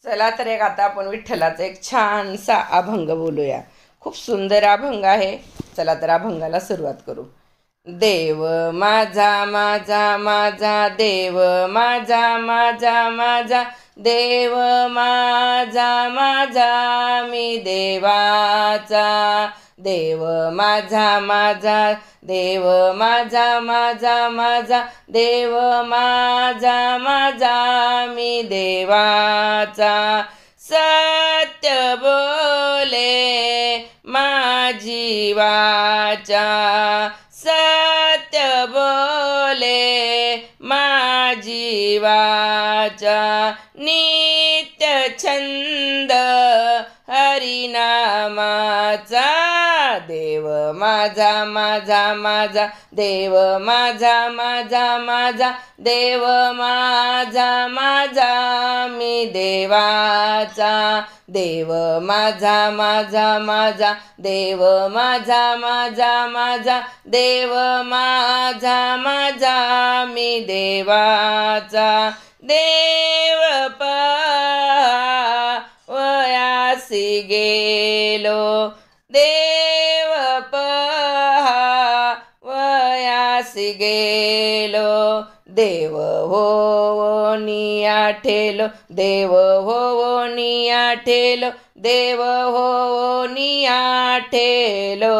चला तर एक आता आपण विठ्ठलाचा एक छानसा अभंग बोलूया. खूप सुंदर अभंग आहे. चला तर अभंगाला सुरुवात करू. देव माझा माझा माझा देव माझा माझा माझा देव माझा माझा मी देवाचा. देव माझा माझा देव माझा माझा माझा देव माझा माझा मी देवाचा. सत्य बोले माझी वाचा, सत्य बोले माझी वाचा. नित्य छंद हरिनामाचा. देव माझा माझा माझा देव माझा माझा माझा देव माझा माझा मी देवाचा. देव माझा माझा माझा देव माझा माझा माझा देव माझा माझा मी देवाचा. देव पहावयासी गेलो, देव पहावयासी गेलो. देव होवोनी आठेलो, देव होवोनी आठेलो, देव होवोनी आठेलो.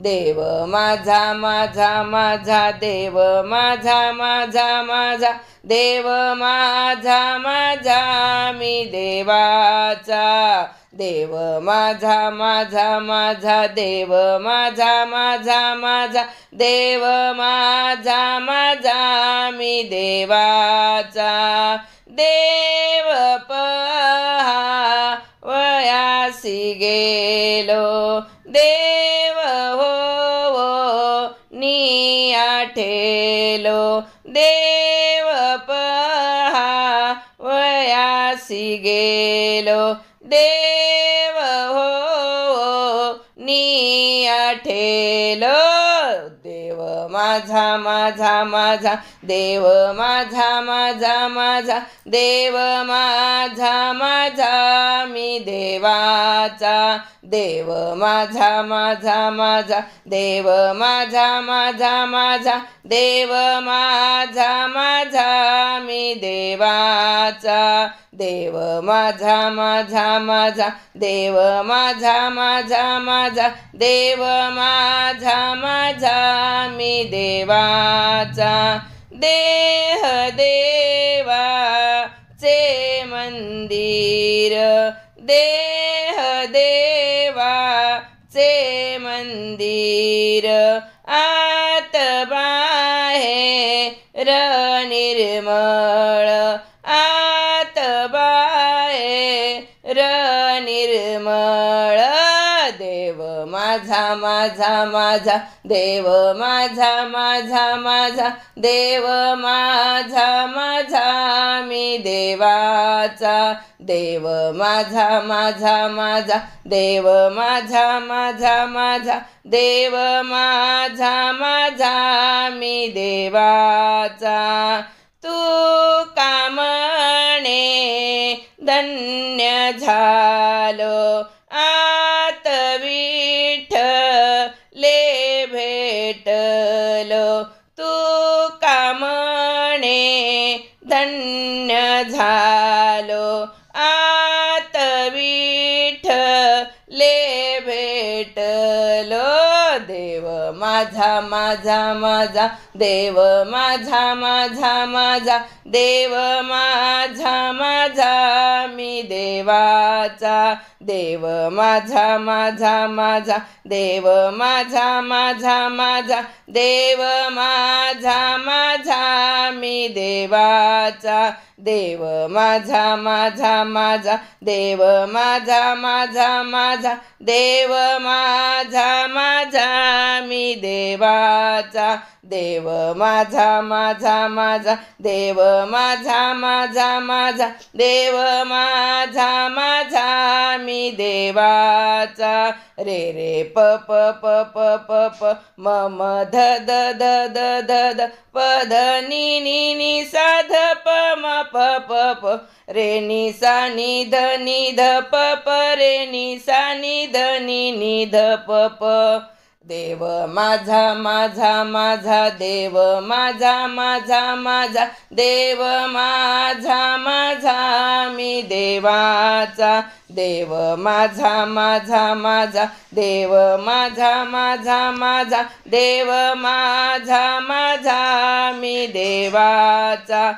देव माझा माझा माझा देव माझा माझा माझा देव माझा माझा मी देवाचा. देव माझा माझा माझा देव माझा माझा माझा देव माझा माझा मी देवाचा. देव पहावयासी गेलो, देव होवोनी आठेलो. देव पहावयासी गेलो, देव होवोनी आठेलो. देव माझा माझा माझा देव माझा माझा माझा देव माझा माझा मी देवाचा. देव माझा माझा माझा देव माझा माझा माझा देव माझा माझा मी देवाचा. देव माझा माझा माझा देव माझा माझा माझा देव माझा माझा मी देवाचा. देह देवाचे मंदिर, देह देवाचे मंदिर. आत बाहेर निर्मळ, आत बाहेर निर्मळ. देव माझा माझा माझा देव माझा माझा माझा देव माझा माझा मी देवाचा. देव माझा माझा माझा देव माझा माझा माझा देव माझा माझा मी देवाचा. तू कामणे धन्य झालो, आत विठ्ठले भेटलो. तू कामणे धन्य झालो, आत विठ्ठले भेटलो. देव माझा माझा माझा देव माझा माझा माझा देव माझा माझा मी देवाचा. देव माझा माझा माझा देव माझा माझा माझा देव माझा माझा मी देवाचा. देव माझा माझा माझा देव माझा माझा माझा देव माझा माझा मी देवाचा. देव माझा माझा माझा देव माझा माझा माझा देव माझा माझा मी मी देवाचा रे रे प प प प प प म म ध the the the the the प ध नि नि नि सा ध प म प प प रे नि सा नि ध प प रे नि सा नि ध नि ध प प देव माझा माझा माझा देव माझा माझा माझा देव माझा माझा मी देवाचा देव माझा माझा माझा देव माझा माझा माझा देव माझा माझा मी देवाचा